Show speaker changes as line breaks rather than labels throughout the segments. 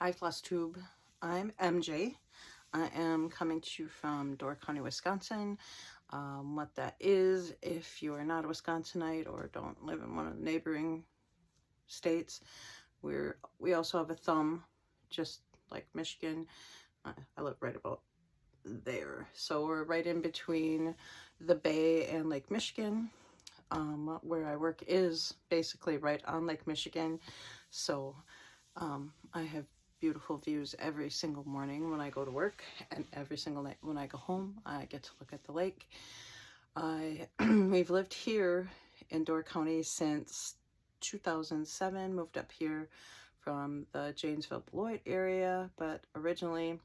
Hi, Floss Tube. I'm MJ. I am coming to you from Door County, Wisconsin. What that is, if you are not a Wisconsinite or don't live in one of the neighboring states, we also have a thumb, just like Michigan. I live right about there, so we're right in between the Bay and Lake Michigan. Where I work is basically right on Lake Michigan, so I have beautiful views every single morning when I go to work, and every single night when I go home, I get to look at the lake. We've lived here in Door County since 2007, moved up here from the Janesville Beloit area, but originally,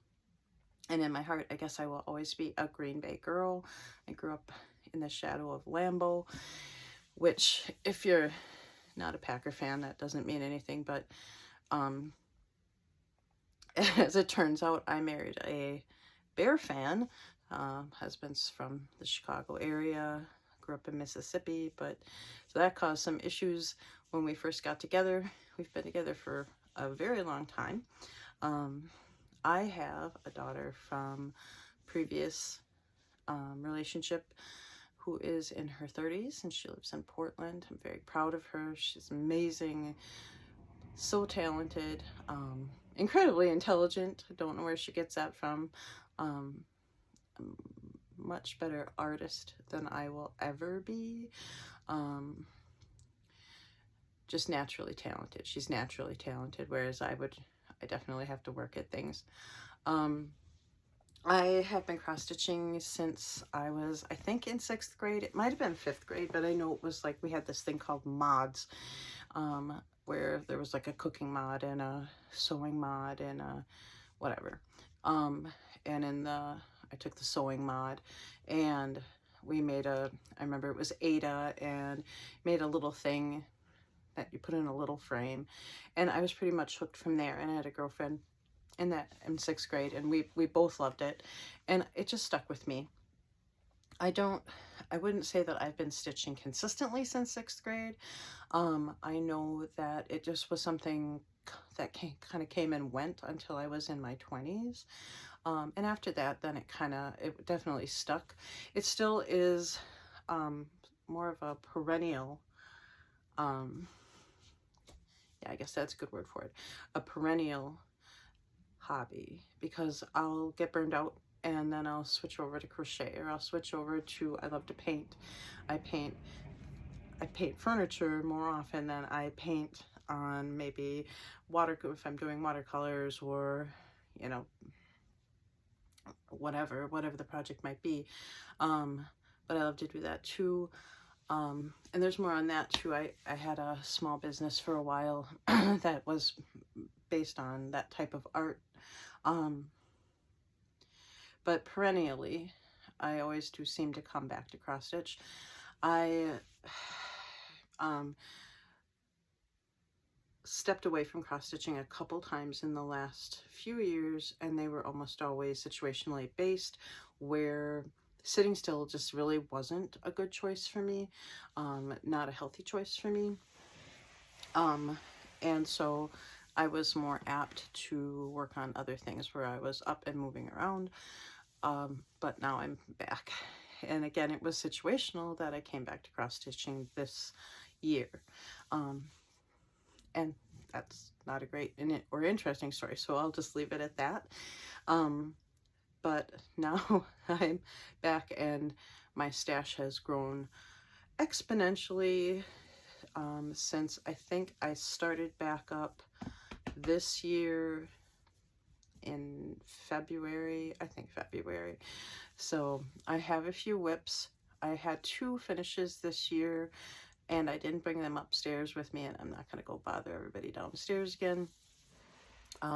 and in my heart, I guess I will always be a Green Bay girl. I grew up in the shadow of Lambeau, which, if you're not a Packer fan, that doesn't mean anything, but as it turns out, I married a Bear fan. Husband's from the Chicago area, grew up in Mississippi, but so that caused some issues when we first got together. We've been together for a very long time. I have a daughter from previous relationship who is in her 30s, and she lives in Portland. I'm very proud of her. She's amazing, so talented, incredibly intelligent. I don't know where she gets that from. Much better artist than I will ever be. Just naturally talented. She's naturally talented, whereas I definitely have to work at things. I have been cross-stitching since I was, I think, in 6th grade. It might have been 5th grade, but I know it was like we had this thing called mods, where there was like a cooking mod and a sewing mod and a whatever. And in I took the sewing mod, and we made I remember it was Ada, and made a little thing that you put in a little frame, and I was pretty much hooked from there. And I had a girlfriend in 6th grade, and we both loved it, and it just stuck with me. I wouldn't say that I've been stitching consistently since 6th grade. I know that it just was something that kind of came and went until I was in my 20s. And after that, then it definitely stuck. It still is more of a perennial, yeah, I guess that's a good word for it, a perennial hobby, because I'll get burned out and then I'll switch over to crochet, or I'll switch over to, I love to paint. I paint furniture more often than I paint on maybe if I'm doing watercolors, or, you know, whatever the project might be. But I love to do that too. And there's more on that too. I had a small business for a while that was based on that type of art. But perennially, I always do seem to come back to cross stitch. I stepped away from cross stitching a couple times in the last few years, and they were almost always situationally based, where sitting still just really wasn't a good choice for me, not a healthy choice for me. And so I was more apt to work on other things where I was up and moving around. But now I'm back. And again, it was situational that I came back to cross stitching this year. And that's not a great or interesting story, so I'll just leave it at that. But now I'm back, and my stash has grown exponentially since I think I started back up this year in February, So I have a few whips. I had 2 finishes this year, and I didn't bring them upstairs with me, and I'm not going to go bother everybody downstairs again,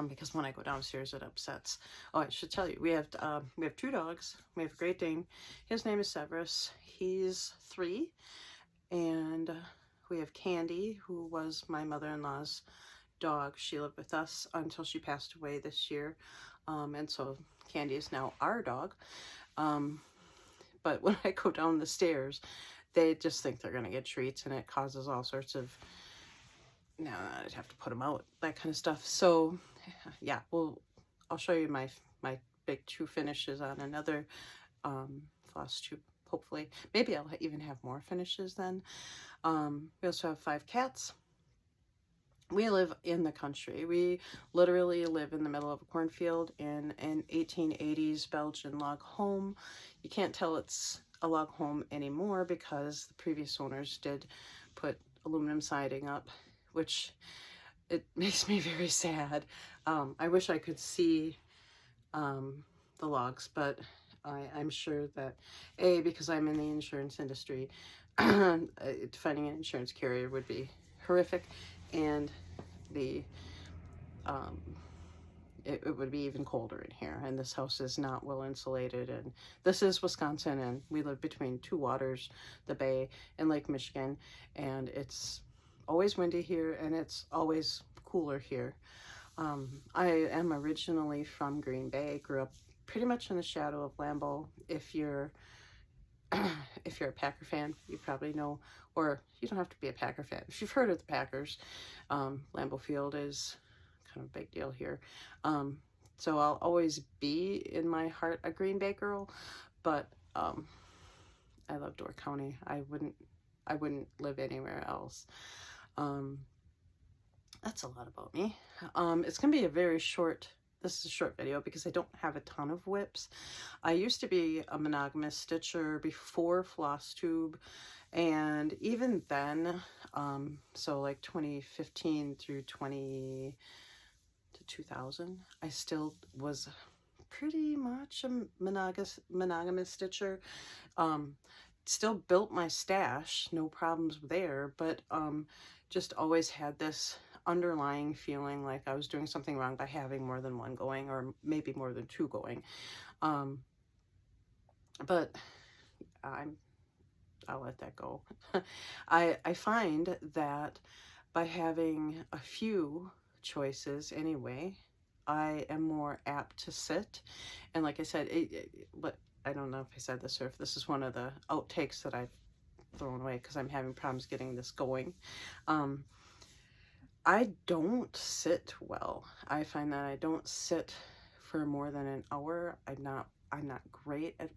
because when I go downstairs, it upsets. Oh, I should tell you, we have 2 dogs. We have a Great Dane. His name is Severus. He's 3, and we have Candy, who was my mother-in-law's dog. She lived with us until she passed away this year, and so Candy is now our dog. But when I go down the stairs, they just think they're going to get treats, and it causes all sorts of now I'd have to put them out, that kind of stuff. So yeah, I'll show you my big 2 finishes on another floss tube, hopefully. Maybe I'll even have more finishes then. We also have 5 cats. We live in the country. We literally live in the middle of a cornfield in an 1880s Belgian log home. You can't tell it's a log home anymore because the previous owners did put aluminum siding up, which it makes me very sad. I wish I could see the logs, but I'm sure that, because I'm in the insurance industry, finding an insurance carrier would be horrific, and the it would be even colder in here, and this house is not well insulated, and this is Wisconsin, and we live between 2 waters, the Bay and Lake Michigan, and it's always windy here, and it's always cooler here. I am originally from Green Bay, grew up pretty much in the shadow of Lambeau. If you're if you're a Packer fan, you probably know, or you don't have to be a Packer fan. If you've heard of the Packers, Lambeau Field is kind of a big deal here. So I'll always be in my heart a Green Bay girl, but I love Door County. I wouldn't live anywhere else. That's a lot about me. It's gonna be a very short, this is a short video because I don't have a ton of whips. I used to be a monogamous stitcher before Floss Tube, and even then, so like 2015 through 2000, I still was pretty much a monogamous stitcher. Still built my stash, no problems there, but just always had this underlying feeling like I was doing something wrong by having more than one going, or maybe more than 2 going. But I'll let that go. I find that by having a few choices anyway, I am more apt to sit. And like I said, I don't know if I said this or if this is one of the outtakes that I've thrown away because I'm having problems getting this going. I don't sit well. I find that I don't sit for more than an hour. I'm not great at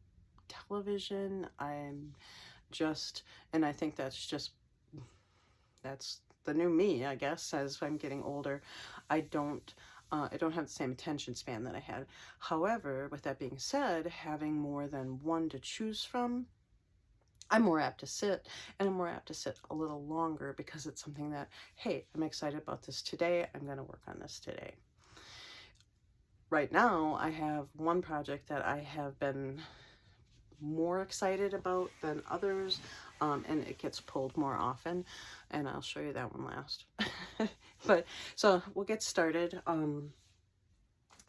television. I'm just, and I think that's the new me, I guess, as I'm getting older. I don't have the same attention span that I had. However, with that being said, having more than one to choose from, I'm more apt to sit, and I'm more apt to sit a little longer because it's something that, hey, I'm excited about this today. I'm going to work on this today. Right now, I have one project that I have been more excited about than others, and it gets pulled more often, and I'll show you that one last. But so we'll get started.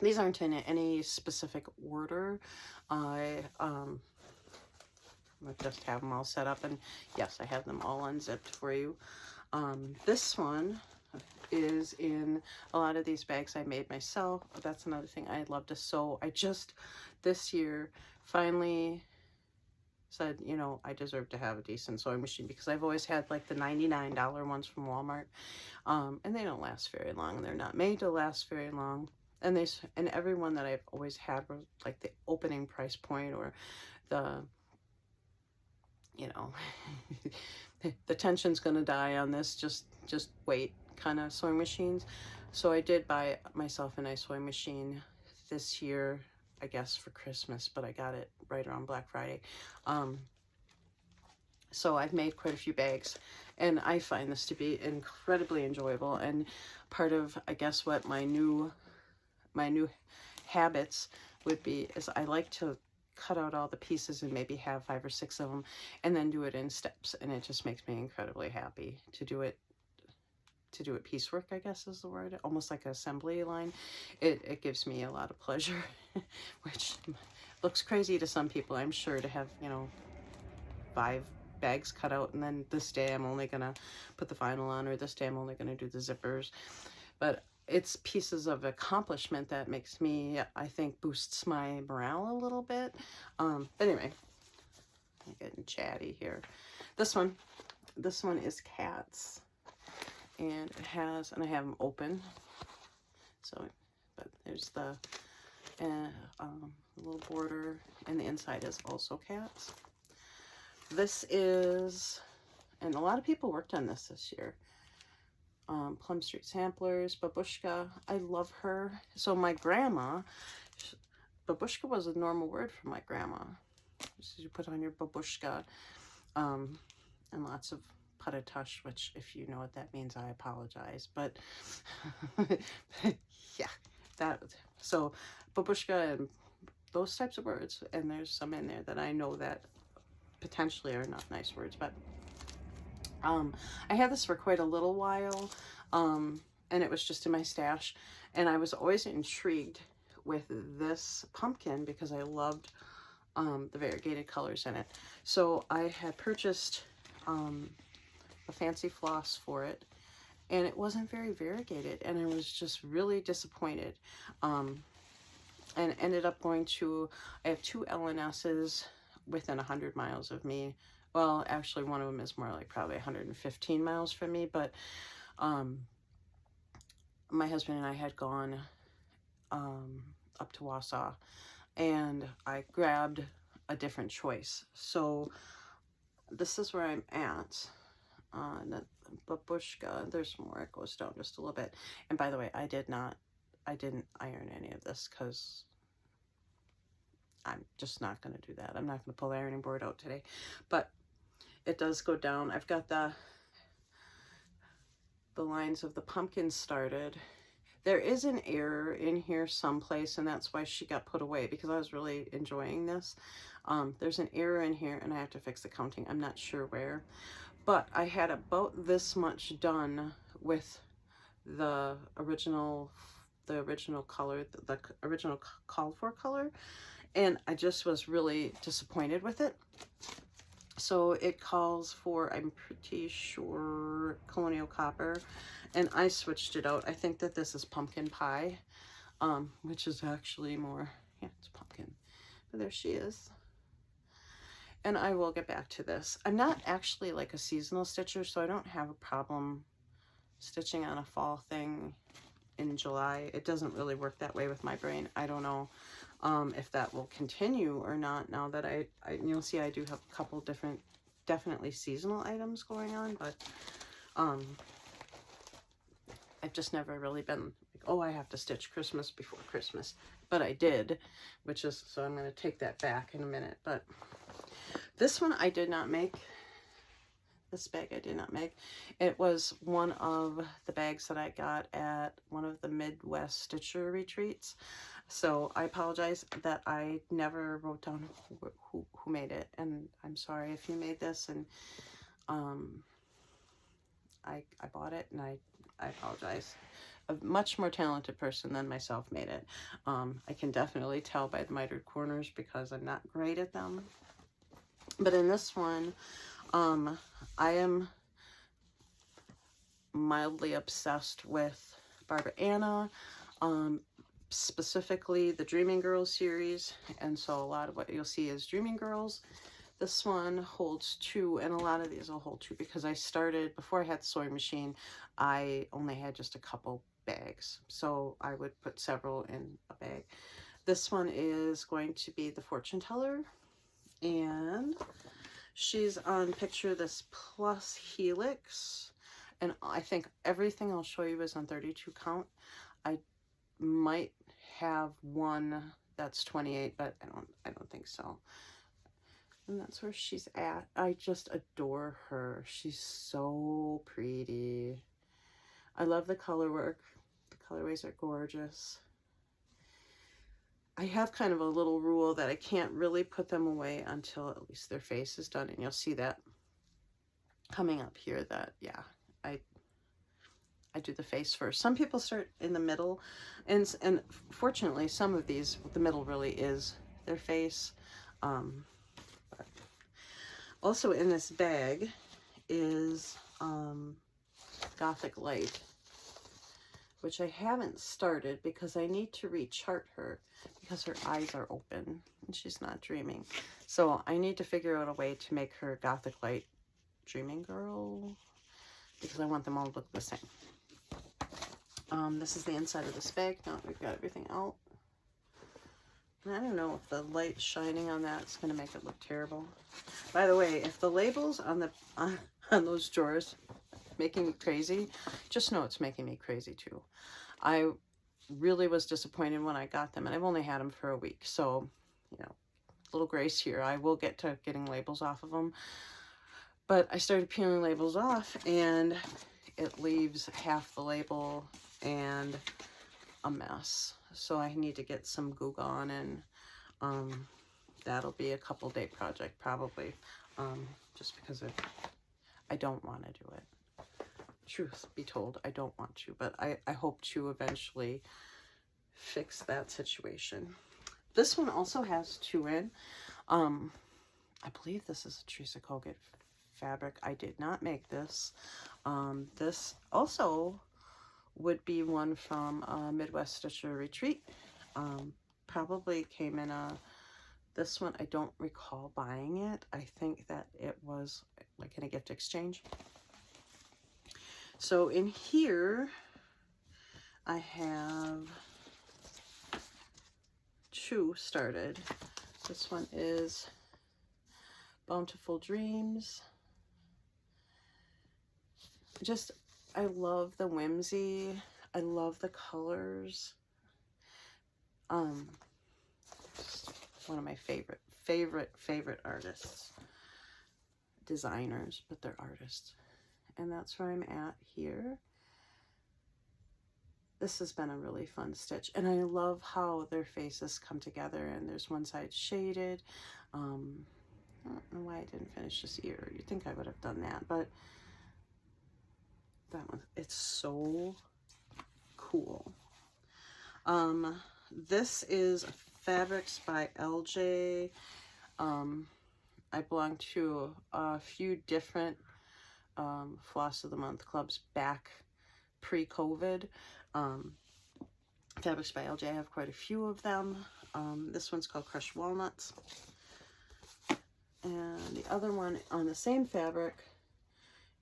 These aren't in any specific order. I just have them all set up, and yes, I have them all unzipped for you. This one is in a lot of these bags I made myself. That's another thing I love to sew. I just this year finally said, you know, I deserve to have a decent sewing machine, because I've always had like the $99 ones from Walmart, and they don't last very long. They're not made to last very long, and every one that I've always had was like the opening price point, or the, you know, the tension's gonna die on this, just wait kind of sewing machines. So I did buy myself a nice sewing machine this year, I guess for Christmas, but I got it right around Black Friday. So I've made quite a few bags, and I find this to be incredibly enjoyable, and part of, I guess, what my new habits would be is I like to cut out all the pieces and maybe have 5 or 6 of them, and then do it in steps, and it just makes me incredibly happy to do it piecework, I guess is the word, almost like an assembly line. It gives me a lot of pleasure, which looks crazy to some people, I'm sure, to have, you know, 5 bags cut out, and then this day I'm only gonna put the vinyl on, or this day I'm only gonna do the zippers. But it's pieces of accomplishment that makes me, I think, boosts my morale a little bit. But anyway, I'm getting chatty here. This one is cats. And it has, and I have them open. So, but there's the little border, and the inside is also cats. This is, and a lot of people worked on this year. Plum Street Samplers, Babushka. I love her. So my grandma, babushka was a normal word for my grandma. So you put on your babushka, and lots of patatush, which if you know what that means, I apologize. But yeah, that, so babushka and those types of words, and there's some in there that I know that potentially are not nice words, but I had this for quite a little while, and it was just in my stash, and I was always intrigued with this pumpkin because I loved the variegated colors in it. So I had purchased a fancy floss for it, and it wasn't very variegated, and I was just really disappointed. And ended up going to, I have 2 LNSs within 100 miles of me. Well, actually one of them is more like probably 115 miles from me, but my husband and I had gone up to Wausau, and I grabbed a different choice. So this is where I'm at. Babushka, there's more, it goes down just a little bit. And by the way, I didn't iron any of this because I'm just not going to do that. I'm not going to pull the ironing board out today, but it does go down. I've got the lines of the pumpkin started. There is an error in here someplace, and that's why she got put away, because I was really enjoying this. There's an error in here, and I have to fix the counting. I'm not sure where, but I had about this much done with the original color, the original called for color, and I just was really disappointed with it. So it calls for, I'm pretty sure, Colonial Copper, and I switched it out. I think that this is Pumpkin Pie, which is actually more, yeah, it's pumpkin. But there she is. And I will get back to this. I'm not actually like a seasonal stitcher, so I don't have a problem stitching on a fall thing in July. It doesn't really work that way with my brain. I don't know if that will continue or not, now that you'll see I do have a couple different, definitely seasonal items going on, but I've just never really been like, oh, I have to stitch Christmas before Christmas, but I did, which is, so I'm going to take that back in a minute. But this one I did not make. This bag I did not make. It was one of the bags that I got at one of the Midwest Stitcher retreats. So I apologize that I never wrote down who made it, and I'm sorry if you made this, and I bought it, and I apologize. A much more talented person than myself made it. I can definitely tell by the mitered corners because I'm not great at them. But in this one, I am mildly obsessed with Barbara Anna, specifically the Dreaming Girls series, and so a lot of what you'll see is Dreaming Girls. This one holds 2, and a lot of these will hold 2 because I started, before I had the sewing machine, I only had just a couple bags, so I would put several in a bag. This one is going to be the Fortune Teller, and she's on picture this plus helix, and I think everything I'll show you is on 32 count. I might have one that's 28, but I don't think so. And that's where she's at. I just adore her. She's so pretty. I love the color work. The colorways are gorgeous. I have kind of a little rule that I can't really put them away until at least their face is done, and you'll see that coming up here, that, yeah, I do the face first. Some people start in the middle, and fortunately, some of these, the middle really is their face. But also in this bag is Gothic Light, which I haven't started because I need to rechart her because her eyes are open and she's not dreaming. So I need to figure out a way to make her Gothic Light Dreaming Girl. because I want them all to look the same. This is the inside of this bag. Now we've got everything out. And I don't know if the light shining on that is going to make it look terrible. By the way, if the labels on the on those drawers making me crazy, just know it's making me crazy too. I really was disappointed when I got them, and I've only had them for a week, so you know, little grace here. I will get to getting labels off of them, but I started peeling labels off and it leaves half the label and a mess. So I need to get some Goo Gone, and that'll be a couple day project probably, just because I don't want to do it. Truth be told, I don't want to, but I hope to eventually fix that situation. This one also has 2 in. I believe this is a Teresa Colgate fabric. I did not make this. This also would be one from Midwest Stitcher Retreat. Probably came in this one, I don't recall buying it. I think that it was like in a gift exchange. So in here, I have 2 started. This one is Bountiful Dreams. I love the whimsy. I love the colors. Just one of my favorite artists. Designers, but they're artists. And that's where I'm at here. This has been a really fun stitch, and I love how their faces come together, and there's one side shaded. I don't know why I didn't finish this ear. You'd think I would have done that, but that one, it's so cool. This is Fabrics by LJ. I belong to a few different Floss of the Month clubs back pre-COVID. Fabrics by LJ, I have quite a few of them. This one's called Crushed Walnuts. And the other one on the same fabric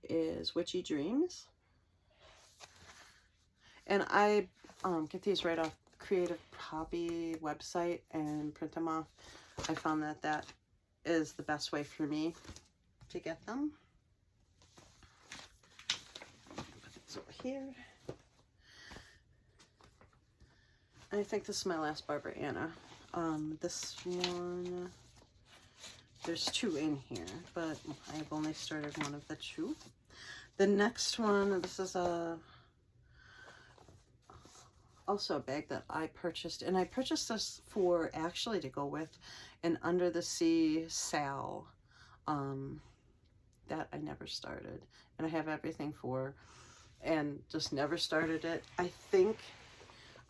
is Witchy Dreams. And I get these right off Creative Hobby website and print them off. I found that that is the best way for me to get them. Put these over here. And I think this is my last Barbara Anna. This one, there's 2 in here, but I've only started one of the 2. The next one, this is also a bag that I purchased, and I purchased this for actually to go with an Under the Sea Sal that I never started, and I have everything for, and just never started it.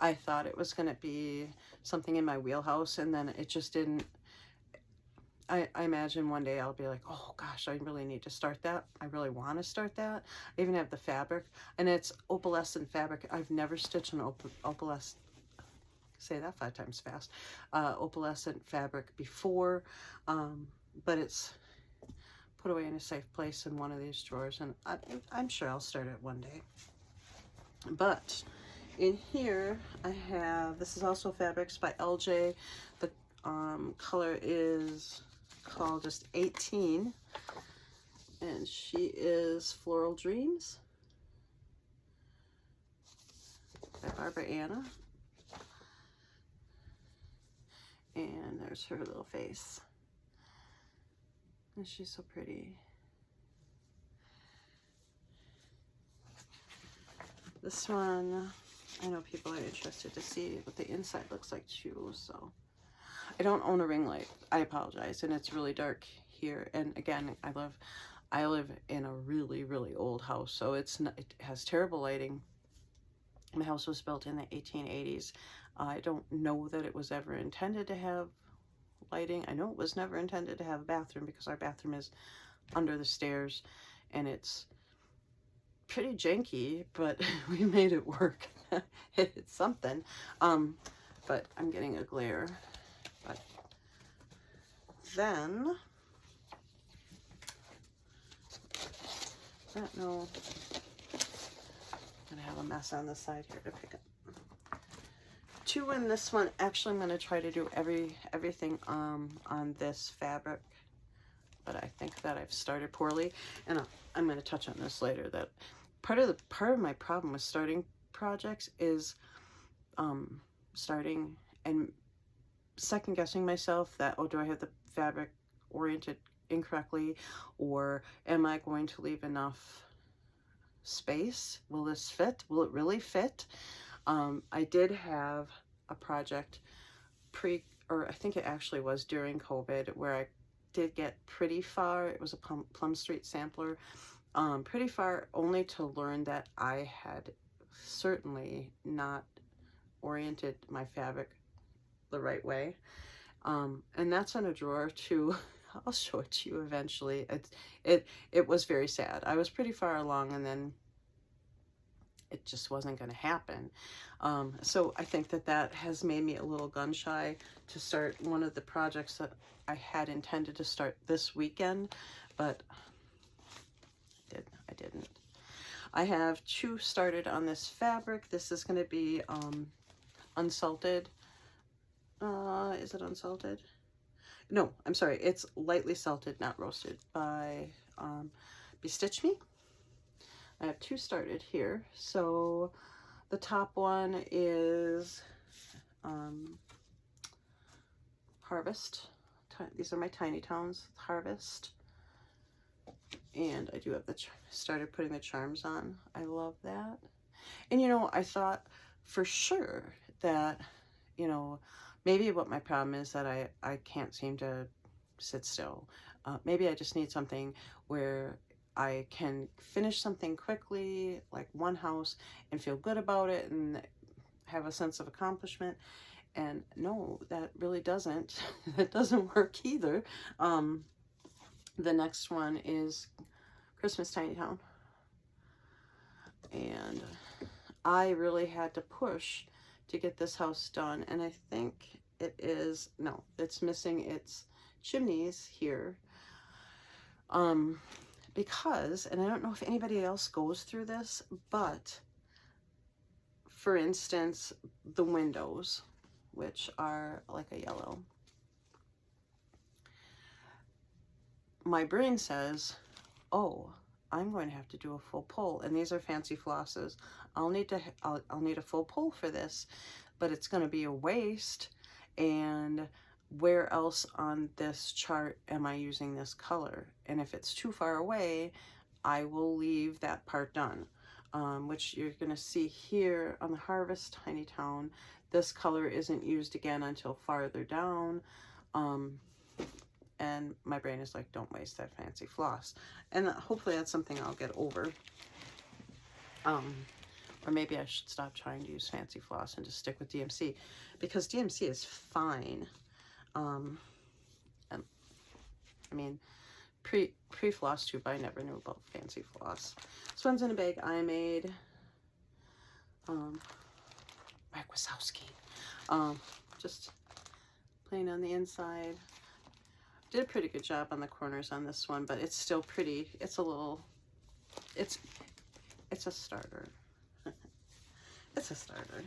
I thought it was going to be something in my wheelhouse, and then it just didn't. I imagine one day I'll be like, oh gosh, I really need to start that. I really want to start that. I even have the fabric, and it's opalescent fabric. I've never stitched an opalescent, say that 5 times fast, opalescent fabric before, but it's put away in a safe place in one of these drawers, and I'm sure I'll start it one day. But in here I have, this is also Fabrics by LJ. The color is called just 18, and she is Floral Dreams by Barbara Anna. And there's her little face, and she's so pretty. This one, I know people are interested to see what the inside looks like too, so. I don't own a ring light. I apologize, and it's really dark here. And again, I live in a really, really old house, so it has terrible lighting. My house was built in the 1880s. I don't know that it was ever intended to have lighting. I know it was never intended to have a bathroom, because our bathroom is under the stairs, and it's pretty janky, but we made it work. It's something. But I'm getting a glare. But then, no, gonna have a mess on the side here to pick up. 2 in this one. Actually, I'm gonna try to do everything on this fabric, but I think that I've started poorly, and I'm gonna touch on this later. That part of my problem with starting projects is starting and second guessing myself that, oh, do I have the fabric oriented incorrectly, or am I going to leave enough space? Will this fit? Will it really fit? I did have a project or I think it actually was during COVID, where I did get pretty far. It was a Plum Street sampler, pretty far, only to learn that I had certainly not oriented my fabric the right way. And that's in a drawer too. I'll show it to you eventually. It was very sad. I was pretty far along, and then it just wasn't going to happen. So I think that has made me a little gun shy to start one of the projects that I had intended to start this weekend, but I didn't. I have 2 started on this fabric. This is going to be unsalted. Is it unsalted? No, I'm sorry. It's lightly salted, not roasted, by Bestitch Me. I have 2 started here. So the top one is Harvest. These are my Tiny Towns, Harvest. And I do have started putting the charms on. I love that. And, you know, I thought for sure that, you know, maybe what my problem is that I can't seem to sit still. Maybe I just need something where I can finish something quickly, like one house, and feel good about it and have a sense of accomplishment. And no, that really doesn't. That doesn't work either. The next one is Christmas Tiny Town. And I really had to push to get this house done, and I think it's missing its chimneys here, because, and I don't know if anybody else goes through this, but for instance, the windows, which are like a yellow, my brain says, oh, I'm going to have to do a full pull, and these are fancy flosses. I'll need a full pull for this, but it's going to be a waste. And where else on this chart am I using this color? And if it's too far away, I will leave that part done, which you're going to see here on the Harvest Tiny Town. This color isn't used again until farther down. And my brain is like, don't waste that fancy floss. And hopefully that's something I'll get over. Or maybe I should stop trying to use fancy floss and just stick with DMC, because DMC is fine. And, I mean, pre-floss tube, I never knew about fancy floss. This one's in a bag I made. Mike Wazowski. Just plain on the inside. Did a pretty good job on the corners on this one, but it's still pretty. It's a little, it's a starter. It's a starter,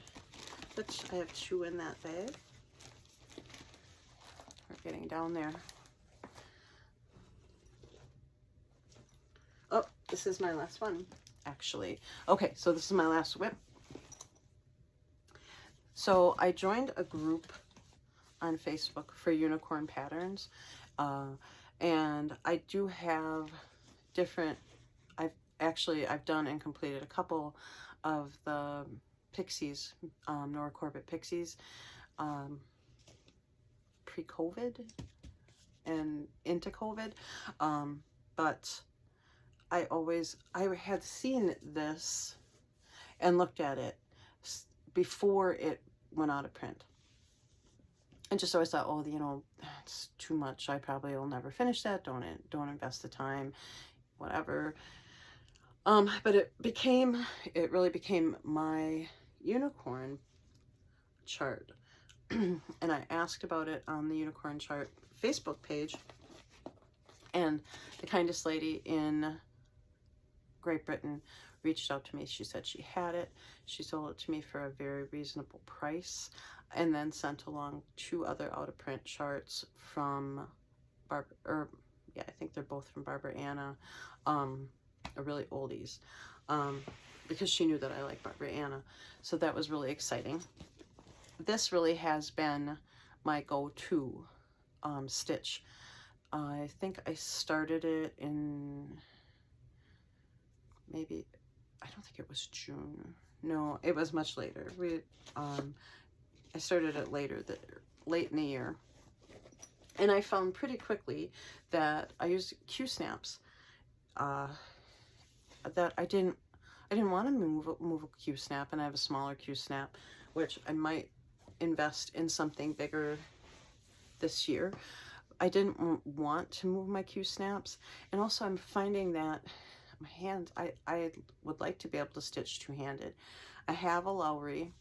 which I have 2 in that bag. We're getting down there. Oh, this is my last one, actually. Okay, so this is my last whip. So I joined a group on Facebook for unicorn patterns, and I do have different, I've done and completed a couple of the Pixies, Nora Corbett Pixies, pre-COVID and into COVID, but I had seen this and looked at it before it went out of print, and just always thought, oh, you know, it's too much. I probably will never finish that. Don't invest the time, whatever. But it really became my unicorn chart. And I asked about it on the unicorn chart Facebook page, and the kindest lady in Great Britain reached out to me. She said she had it. She sold it to me for a very reasonable price, and then sent along 2 other out of print charts from yeah, I think they're both from Barbara Anna, really oldies, because she knew that I like Barbara Anna. So that was really exciting. This really has been my go-to stitch. I think I started it in maybe, I don't think it was June. No, it was much later. I started it late in the year. And I found pretty quickly that I used Q-snaps, that I didn't want to move a Q-snap, and I have a smaller Q-snap, which I might invest in something bigger this year. I didn't want to move my Q-snaps, and also I'm finding that my hands, I would like to be able to stitch two-handed. I have a Lowry.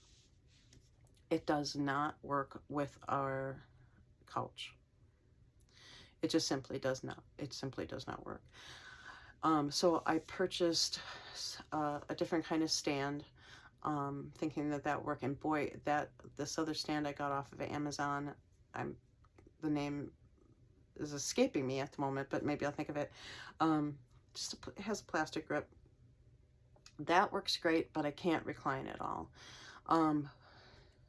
It does not work with our couch. It just simply does not. It simply does not work. So I purchased a different kind of stand, thinking that worked. And boy, this other stand I got off of Amazon, the name is escaping me at the moment, but maybe I'll think of it. It has a plastic grip. That works great, but I can't recline it all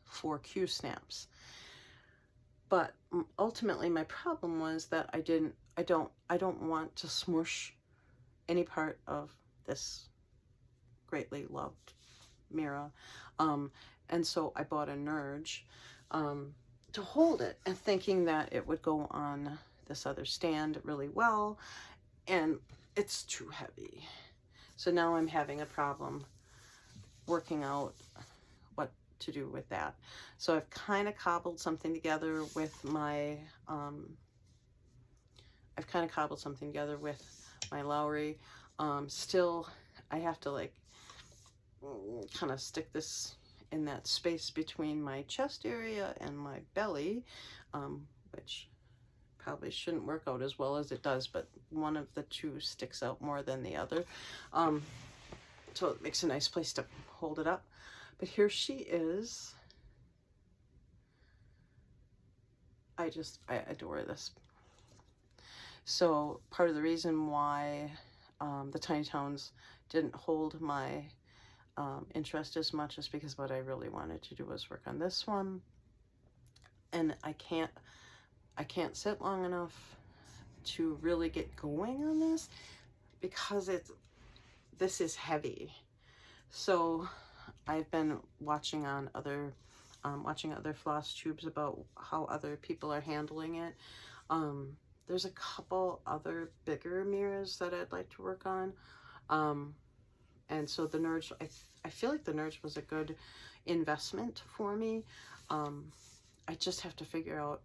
for Q-snaps. But ultimately, my problem was that I don't want to smush any part of this greatly loved Mira, and so I bought a Nerge to hold it, and thinking that it would go on this other stand really well, and it's too heavy. So now I'm having a problem working out what to do with that. So I've kind of cobbled something together with my Lowry. Still, I have to like kind of stick this in that space between my chest area and my belly, which probably shouldn't work out as well as it does, but one of the two sticks out more than the other. So it makes a nice place to hold it up. But here she is. I adore this. So part of the reason why the Tiny Towns didn't hold my interest as much is because what I really wanted to do was work on this one. And I can't sit long enough to really get going on this because this is heavy. So I've been watching on other floss tubes about how other people are handling it. There's a couple other bigger mirrors that I'd like to work on. And so the Nerge, I feel like the Nerge was a good investment for me. I just have to figure out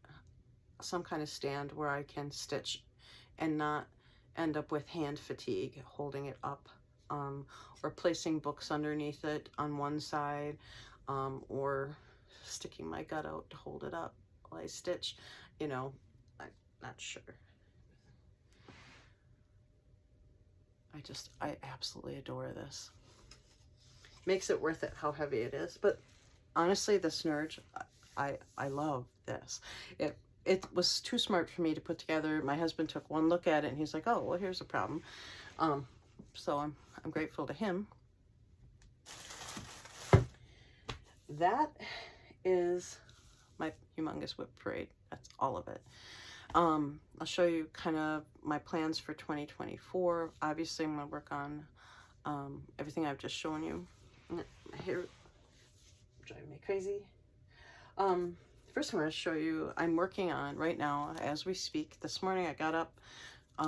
some kind of stand where I can stitch and not end up with hand fatigue holding it up, or placing books underneath it on one side, or sticking my gut out to hold it up while I stitch. You know, I'm not sure. I absolutely adore this. Makes it worth it how heavy it is. But honestly, this Nerge, I love this. It was too smart for me to put together. My husband took one look at it and he's like, oh, well, here's a problem. So I'm grateful to him. That is my humongous whip parade. That's all of it. I'll show you kind of my plans for 2024. Obviously, I'm going to work on everything I've just shown you. My hair driving me crazy. First, I'm going to show you, I'm working on right now as we speak. This morning I got up. I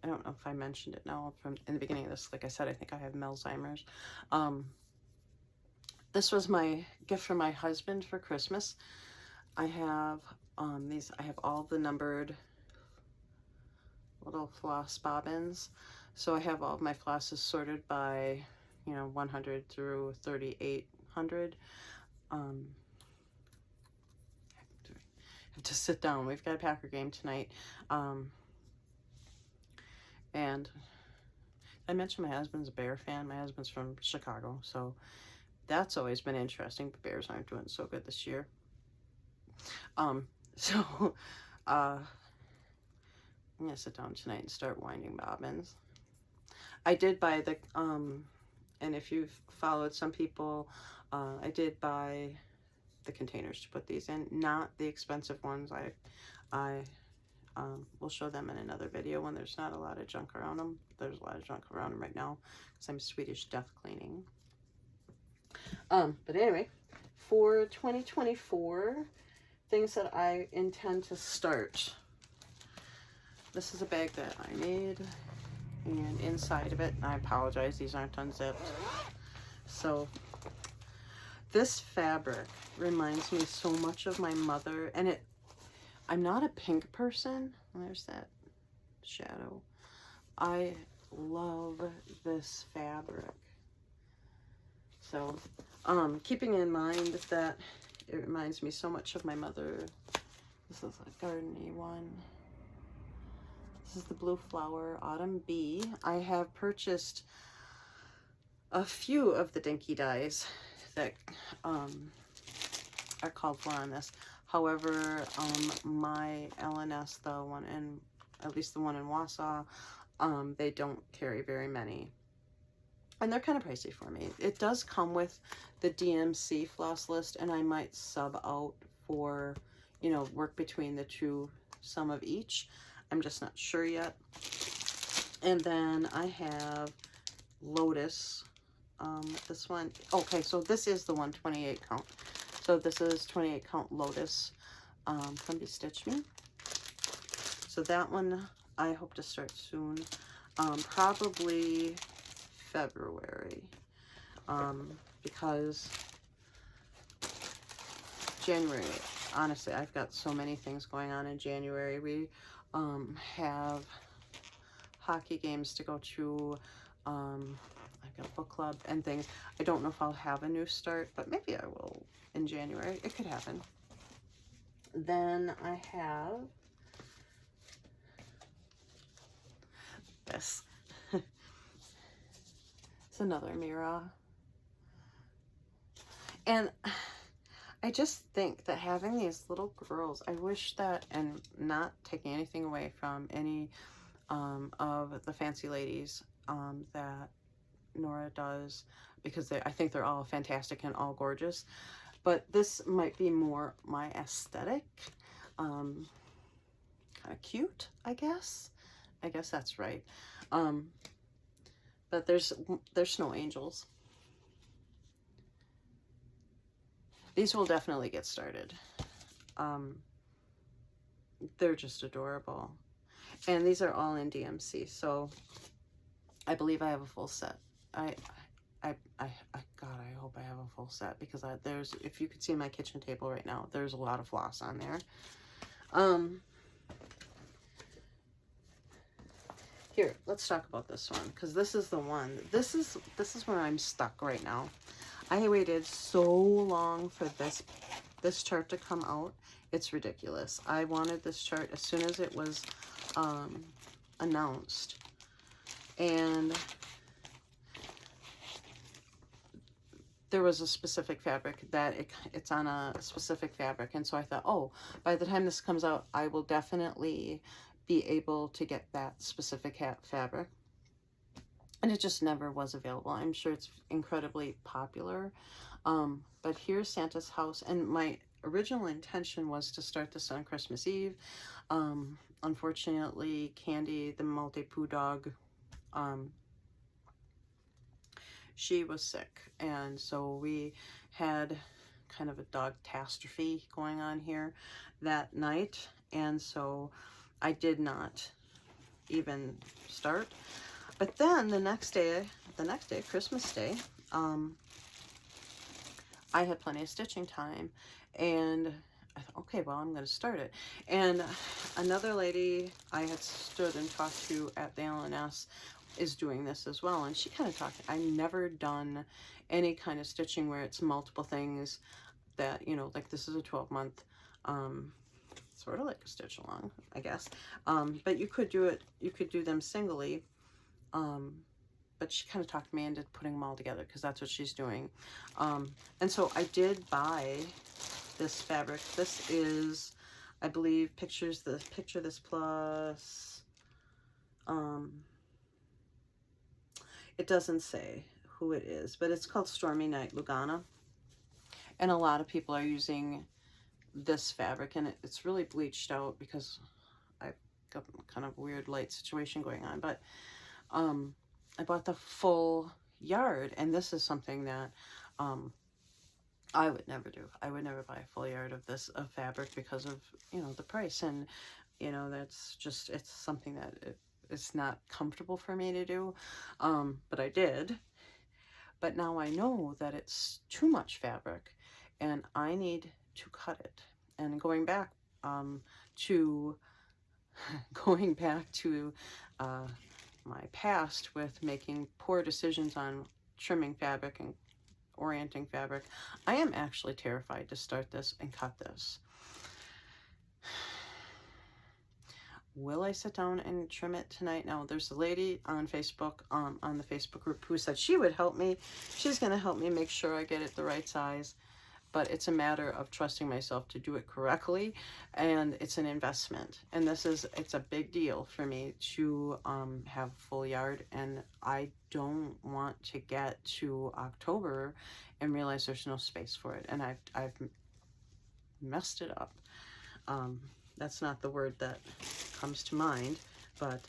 don't know if I mentioned it now from in the beginning of this. Like I said, I think I have Alzheimer's. This was my gift from my husband for Christmas. I have I have all the numbered little floss bobbins. So I have all of my flosses sorted by, 100 through 3,800. I have to sit down. We've got a Packer game tonight. And I mentioned my husband's a Bear fan. My husband's from Chicago, so that's always been interesting. The Bears aren't doing so good this year. So I'm gonna sit down tonight and start winding bobbins. I did buy the and if you've followed some people, I did buy the containers to put these in, not the expensive ones. I will show them in another video when there's not a lot of junk around them. There's a lot of junk around them right now because I'm Swedish death cleaning. But anyway, for 2024, things that I intend to start. This is a bag that I made, and inside of it, I apologize, these aren't unzipped. So this fabric reminds me so much of my mother, and I'm not a pink person. There's that shadow. I love this fabric. So, keeping in mind that it reminds me so much of my mother. This is a gardeny one. This is the Blue Flower Autumn Bee. I have purchased a few of the dinky dyes that are called for on this. However, my LNS, the one in, at least the one in Wausau, they don't carry very many. And they're kind of pricey for me. It does come with the DMC floss list, and I might sub out for, you know, work between the two, some of each. I'm just not sure yet. And then I have Lotus. This one, okay, so this is the 128 count. So this is 28 count Lotus from Bestitch Me. So that one I hope to start soon. Probably February, because January, honestly, I've got so many things going on in January. We have hockey games to go to. I've got book club and things. I don't know if I'll have a new start, but maybe I will in January. It could happen. Then I have this. It's another Mira. And I just think that having these little girls, I wish that, and not taking anything away from any of the fancy ladies that Nora does, because I think they're all fantastic and all gorgeous, but this might be more my aesthetic. Kind of cute, I guess that's right. But there's snow angels. These will definitely get started. They're just adorable, and these are all in DMC, so I believe I have a full set. God, I hope I have a full set, because there's, if you could see my kitchen table right now, there's a lot of floss on there. Here, let's talk about this one, because this is the one. This is where I'm stuck right now. I waited so long for this chart to come out. It's ridiculous. I wanted this chart as soon as it was announced, and there was a specific fabric that it's on a specific fabric, and so I thought, oh, by the time this comes out, I will definitely be able to get that specific fabric. And it just never was available. I'm sure it's incredibly popular. But here's Santa's house, and my original intention was to start this on Christmas Eve. Unfortunately, Candy, the Maltese dog, she was sick, and so we had kind of a dog catastrophe going on here that night, and so I did not even start. But then the next day, Christmas Day, I had plenty of stitching time, and I thought, okay, well, I'm going to start it. And another lady I had stood and talked to at the LNS is doing this as well, and she kind of talked. I've never done any kind of stitching where it's multiple things that, you know, like this is a 12-month, sort of like a stitch along, I guess. But you could do it, you could do them singly, but she kind of talked me into putting them all together because that's what she's doing. And so I did buy this fabric. This is, I believe, Picture This Plus. It doesn't say who it is, but it's called Stormy Night Lugana. And a lot of people are using this fabric, and it's really bleached out because I've got kind of a weird light situation going on. But I bought the full yard, and this is something that I would never do. I would never buy a full yard of this fabric because of, you know, the price. And, you know, that's just, it's something that it's not comfortable for me to do. But I did. But now I know that it's too much fabric and I need to cut it. And going back to my past with making poor decisions on trimming fabric and orienting fabric, I am actually terrified to start this and cut this. Will I sit down and trim it tonight? No, there's a lady on Facebook, on the Facebook group, who said she would help me. She's going to help me make sure I get it the right size. But it's a matter of trusting myself to do it correctly, and it's an investment. And it's a big deal for me to have a full yard, and I don't want to get to October and realize there's no space for it, and I've messed it up. That's not the word that comes to mind, but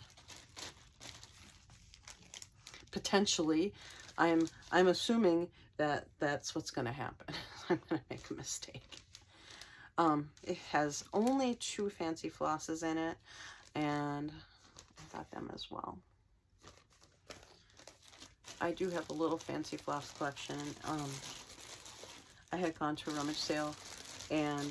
potentially I'm assuming that that's what's going to happen. I'm going to make a mistake. It has only 2 fancy flosses in it, and I got them as well. I do have a little fancy floss collection. I had gone to a rummage sale, and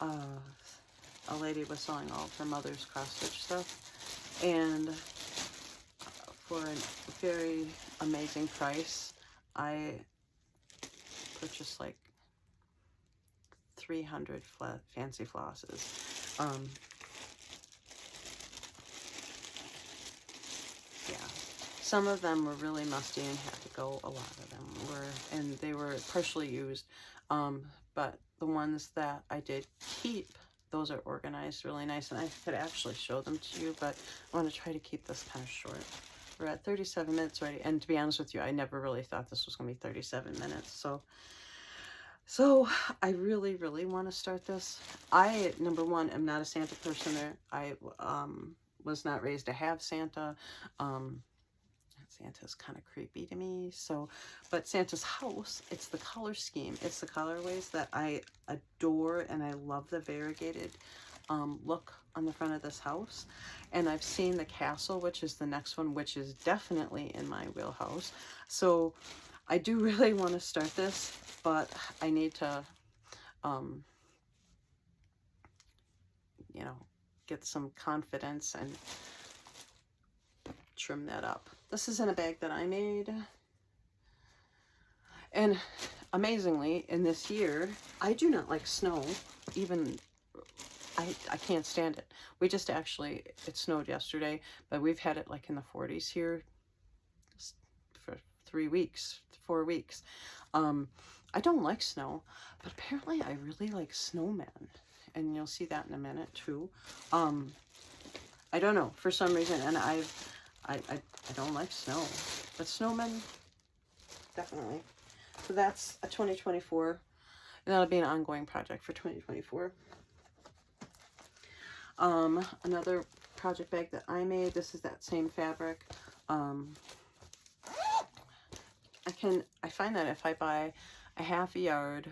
a lady was selling all of her mother's cross-stitch stuff, and for a very amazing price, I purchased like 300 fancy flosses. Yeah, some of them were really musty and had to go. A lot of them were, and they were partially used. But the ones that I did keep, those are organized really nice, and I could actually show them to you, but I want to try to keep this kind of short. We're at 37 minutes already, and to be honest with you, I never really thought this was going to be 37 minutes, so I really, really want to start this. I, number one, am not a Santa person. I was not raised to have Santa. Santa's kind of creepy to me, so, but Santa's house, it's the color scheme, it's the colorways that I adore, and I love the variegated look on the front of this house. And I've seen the castle, which is the next one, which is definitely in my wheelhouse. So I do really want to start this, but I need to, you know, get some confidence and trim that up. This is in a bag that I made. And amazingly, in this year, I do not like snow. Even, I can't stand it. We just actually, it snowed yesterday, but we've had it like in the 40s here for 3 weeks, 4 weeks. I don't like snow, but apparently I really like snowmen. And you'll see that in a minute too. I don't know, for some reason, and I don't like snow, but snowmen, definitely. So that's a 2024, and that'll be an ongoing project for 2024. Another project bag that I made, this is that same fabric. I find that if I buy a half a yard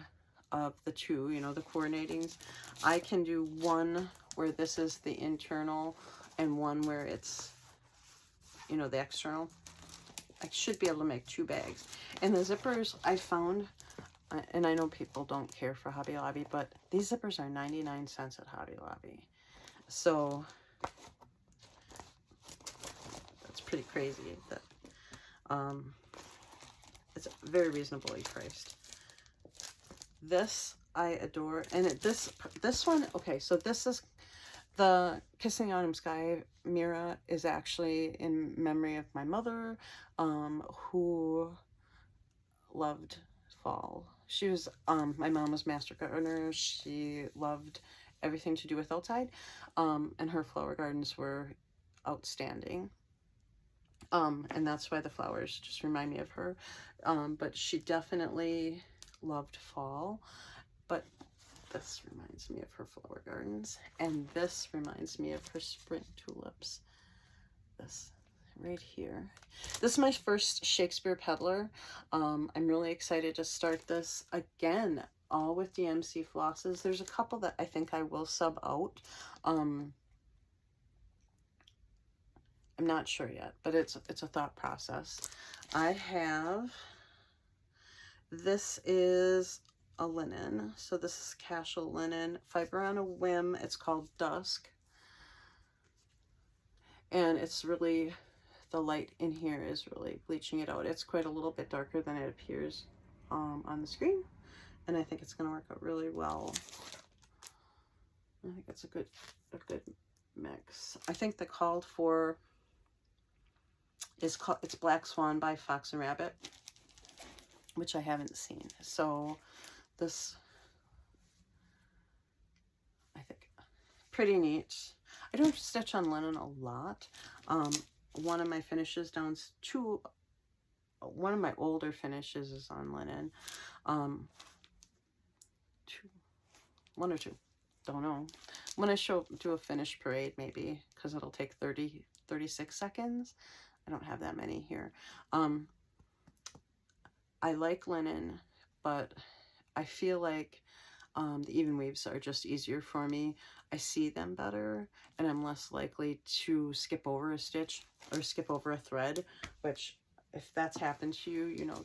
of the 2, you know, the coordinatings, I can do one where this is the internal and one where it's, you know, the external. I should be able to make 2 bags. And the zippers I found, and I know people don't care for Hobby Lobby, but these zippers are 99 cents at Hobby Lobby. So that's pretty crazy that it's very reasonably priced. This I adore, and this one, okay, so this is The Kissing Autumn Sky Mira is actually in memory of my mother, who loved fall. She was, my mom was master gardener. She loved everything to do with outside, and her flower gardens were outstanding. And that's why the flowers just remind me of her. But she definitely loved fall. But this reminds me of her flower gardens. And this reminds me of her spring tulips. This right here. This is my first Shakespeare Peddler. I'm really excited to start this again, all with DMC flosses. There's a couple that I think I will sub out. I'm not sure yet, but it's a thought process. I have, this is a linen. So this is Cashel linen, fiber on a whim. It's called Dusk. And it's really, the light in here is really bleaching it out. It's quite a little bit darker than it appears on the screen. And I think it's going to work out really well. I think it's a good mix. I think the called for is called, it's Black Swan by Fox and Rabbit, which I haven't seen. So this, I think, pretty neat. I don't stitch on linen a lot. One of my finishes one of my older finishes is on linen. One or two, don't know. When I do a finish parade, maybe, because it'll take 36 seconds. I don't have that many here. I like linen, but I feel like the even weaves are just easier for me. I see them better, and I'm less likely to skip over a stitch or skip over a thread, which if that's happened to you, you know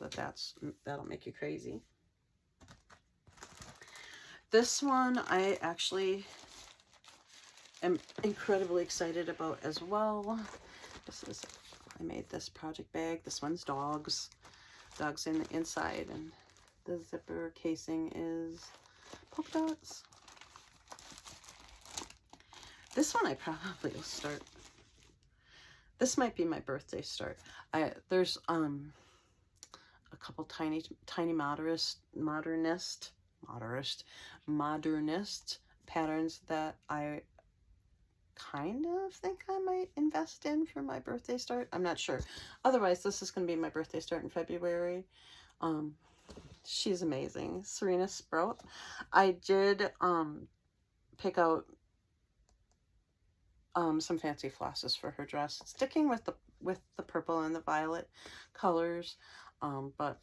that'll make you crazy. This one I actually am incredibly excited about as well. This is, I made this project bag. This one's dogs in the inside, and the zipper casing is polka dots. This one I probably will start. This might be my birthday start. There's a couple tiny modernist patterns that I kind of think I might invest in for my birthday start. I'm not sure. Otherwise, this is going to be my birthday start in February. She's amazing. Serena Sprout. I did pick out some fancy flosses for her dress, sticking with the purple and the violet colors, but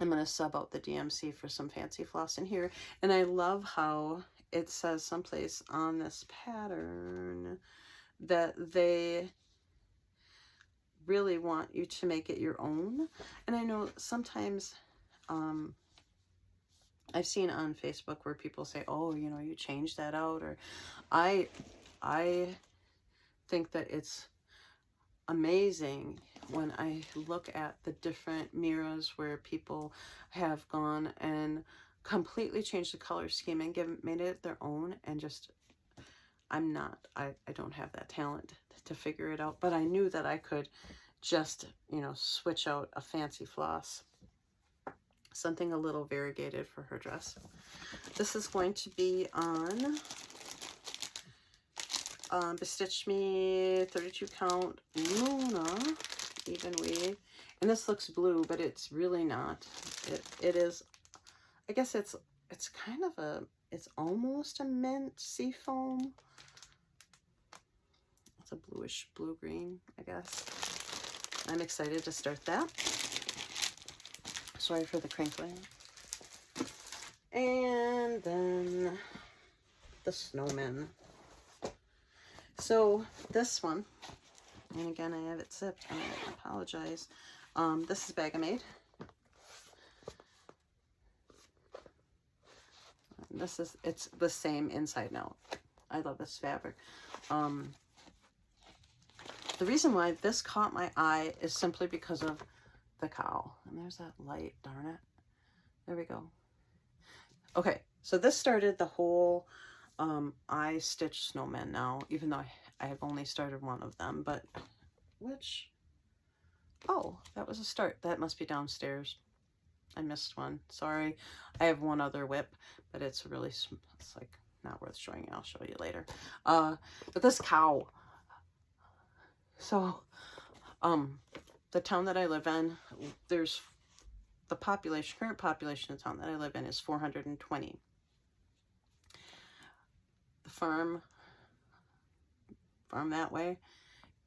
I'm going to sub out the DMC for some fancy floss in here. And I love how it says someplace on this pattern that they really want you to make it your own. And I know sometimes I've seen on Facebook where people say, oh, you know, you changed that out, or I think that it's amazing when I look at the different mirrors where people have gone and completely changed the color scheme and made it their own, and just, I don't have that talent to figure it out, but I knew that I could just, you know, switch out a fancy floss, something a little variegated for her dress. This is going to be on Bestitch Me 32 count Luna even weave, and this looks blue, but it's really not. It is, I guess it's kind of a, it's almost a mint sea foam. It's a bluish blue-green, I guess. I'm excited to start that. Sorry for the crinkling. And then the snowman. So this one, and again I have it zipped, I apologize. This is Bag I Made. It's the same inside and out. I love this fabric. The reason why this caught my eye is simply because of the cowl. And there's that light, darn it. There we go. Okay, so this started the whole I stitch snowmen now, even though I have only started one of them, but oh, that was a start. That must be downstairs. I missed one. Sorry. I have one other whip, but it's like not worth showing you. I'll show you later. But this cow. So, the town that I live in, there's the current population of the town that I live in is 420. The farm that way,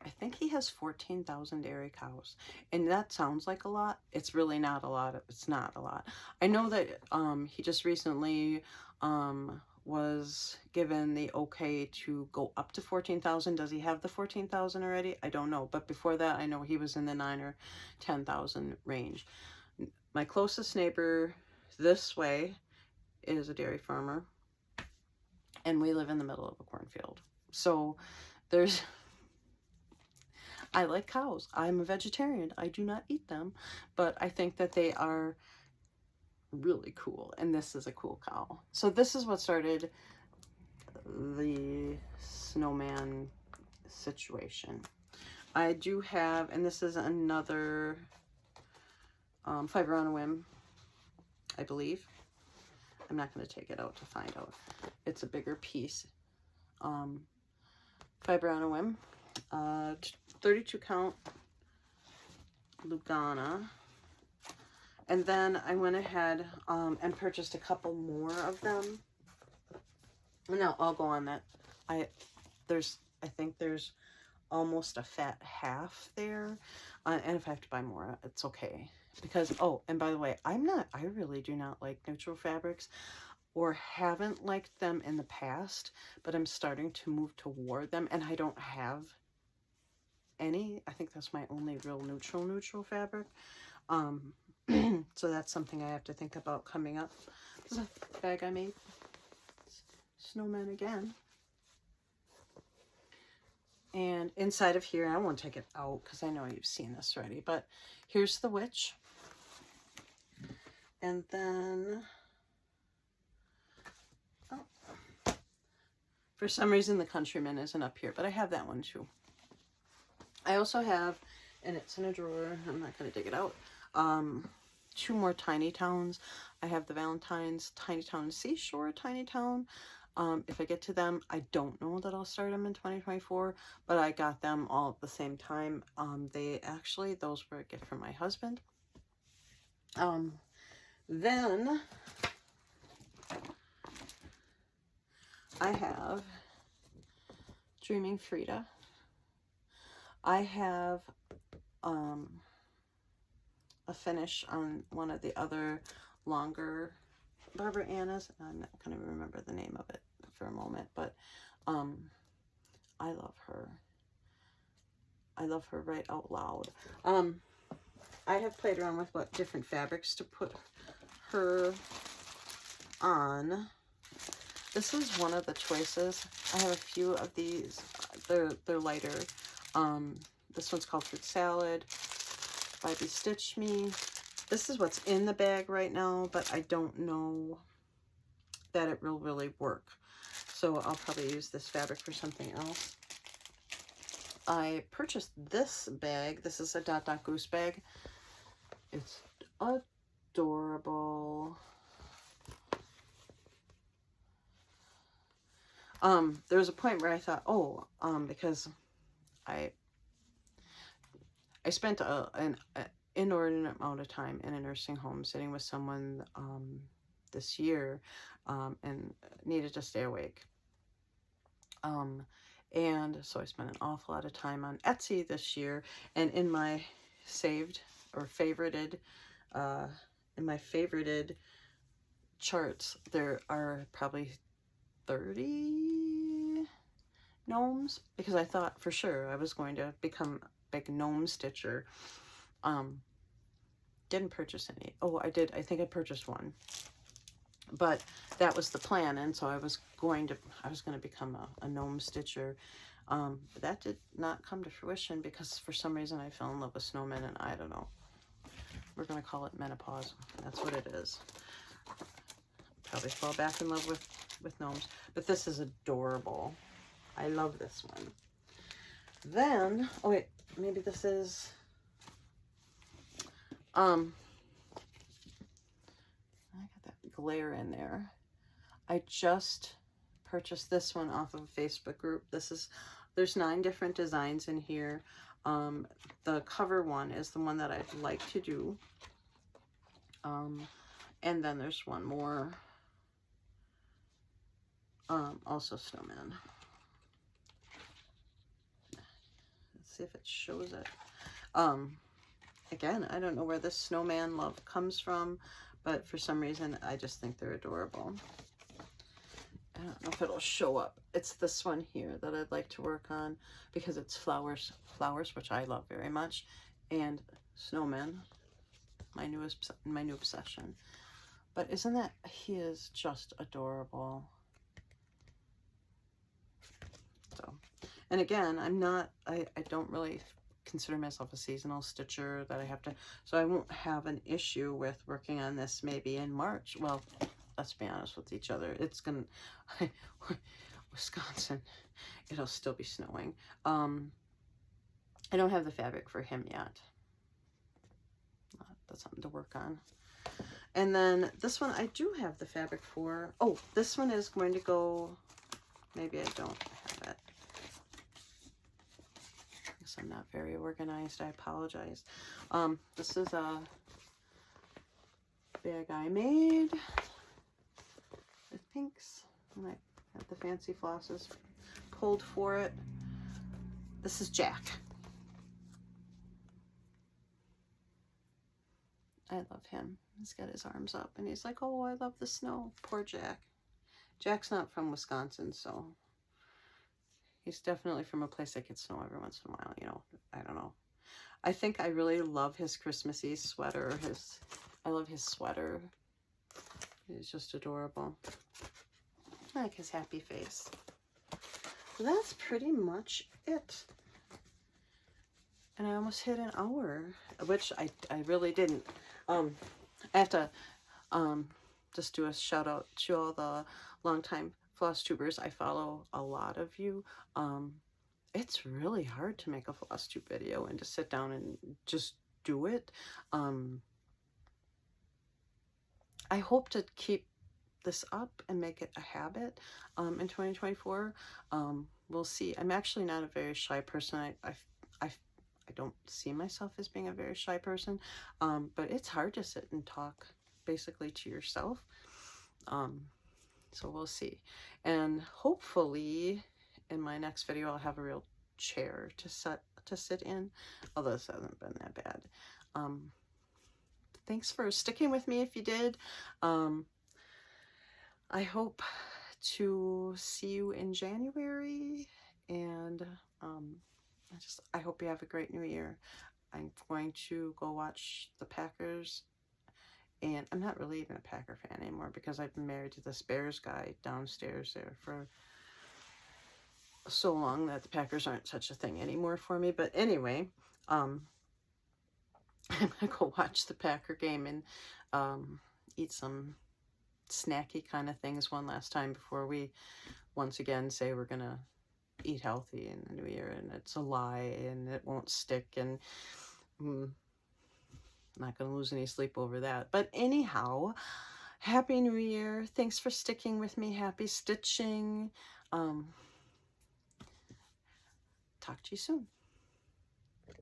I think he has 14,000 dairy cows. And that sounds like a lot. It's really not a lot. It's not a lot. I know that he just recently was given the okay to go up to 14,000. Does he have the 14,000 already? I don't know. But before that, I know he was in the 9 or 10,000 range. My closest neighbor this way is a dairy farmer. And we live in the middle of a cornfield. So I like cows. I'm a vegetarian. I do not eat them. But I think that they are really cool. And this is a cool cow. So this is what started the snowman situation. I do have, and this is another fiber on a whim, I believe. I'm not going to take it out to find out. It's a bigger piece. Fiber on a whim. 32 count Lugana. And then I went ahead and purchased a couple more of them. No, I'll go on that. I think there's almost a fat half there. And if I have to buy more, it's okay. Because, oh, and by the way, I really do not like neutral fabrics, or haven't liked them in the past, but I'm starting to move toward them, and I don't have any. I think that's my only real neutral fabric. So that's something I have to think about coming up. This is a bag I made. Snowman again. And inside of here, I won't take it out because I know you've seen this already, but here's the witch. And then, oh, for some reason the countryman isn't up here, but I have that one too. I also have, and it's in a drawer, I'm not going to dig it out, 2 more Tiny Towns. I have the Valentine's Tiny Town Seashore Tiny Town. If I get to them, I don't know that I'll start them in 2024, but I got them all at the same time. Those were a gift from my husband. Then I have Dreaming Frida. I have a finish on one of the other longer Barbara Anna's. I'm not going to remember the name of it for a moment, but I love her. I love her right out loud. I have played around with what different fabrics to put her on. This is one of the choices. I have a few of these. They're lighter. This one's called Fruit Salad by Bestitch Me. This is what's in the bag right now, but I don't know that it will really work. So I'll probably use this fabric for something else. I purchased this bag. This is a Dot Dot Goose bag. It's adorable. There was a point where I thought, because I spent an inordinate amount of time in a nursing home sitting with someone this year and needed to stay awake. And so I spent an awful lot of time on Etsy this year, and in my favorited charts, there are probably 30 gnomes, because I thought for sure I was going to become a big gnome stitcher. Didn't purchase any. Oh, I did. I think I purchased one, but that was the plan, and so I was going to become a gnome stitcher. But that did not come to fruition because for some reason I fell in love with snowmen, and I don't know. We're going to call it menopause. That's what it is. Probably fall back in love with with gnomes. But this is adorable. I love this one. Then, oh wait, maybe this is, I got that glare in there. I just purchased this one off of a Facebook group. There's 9 different designs in here. The cover one is the one that I'd like to do. And then there's one more, also snowman. Let's see if it shows it. Again, I don't know where this snowman love comes from, but for some reason, I just think they're adorable. I don't know if it'll show up. It's this one here that I'd like to work on because it's flowers, which I love very much, and snowman, my new obsession. But isn't that, he is just adorable. So, and again, I don't really consider myself a seasonal stitcher that I have to, so I won't have an issue with working on this maybe in March. Well, let's be honest with each other. It's gonna, Wisconsin, it'll still be snowing. I don't have the fabric for him yet. That's something to work on. And then this one I do have the fabric for. Oh, this one is going to go, maybe I don't have it. I guess I'm not very organized. I apologize. This is a bag I made with pinks. And I have the fancy flosses pulled for it. This is Jack. I love him. He's got his arms up and he's like, oh, I love the snow. Poor Jack. Jack's not from Wisconsin, so he's definitely from a place that gets snow every once in a while, you know. I don't know. I think I really love his Christmassy sweater. I love his sweater. He's just adorable. I like his happy face. So that's pretty much it. And I almost hit an hour, which I really didn't. I have to just do a shout out to all the longtime floss tubers. I follow a lot of you. It's really hard to make a floss tube video and to sit down and just do it. I hope to keep this up and make it a habit in 2024. We'll see. I'm actually not a very shy person. I don't see myself as being a very shy person, but it's hard to sit and talk basically to yourself. So we'll see. And hopefully in my next video, I'll have a real chair to sit in, although this hasn't been that bad. Thanks for sticking with me if you did. I hope to see you in January, and I hope you have a great new year. I'm going to go watch the Packers, and I'm not really even a Packer fan anymore because I've been married to this Bears guy downstairs there for so long that the Packers aren't such a thing anymore for me. But anyway, I'm gonna go watch the Packer game and eat some snacky kind of things one last time before we once again say we're gonna eat healthy in the new year, and it's a lie and it won't stick, and I'm not gonna lose any sleep over that. But anyhow, happy new year. Thanks for sticking with me. Happy stitching. Talk to you soon.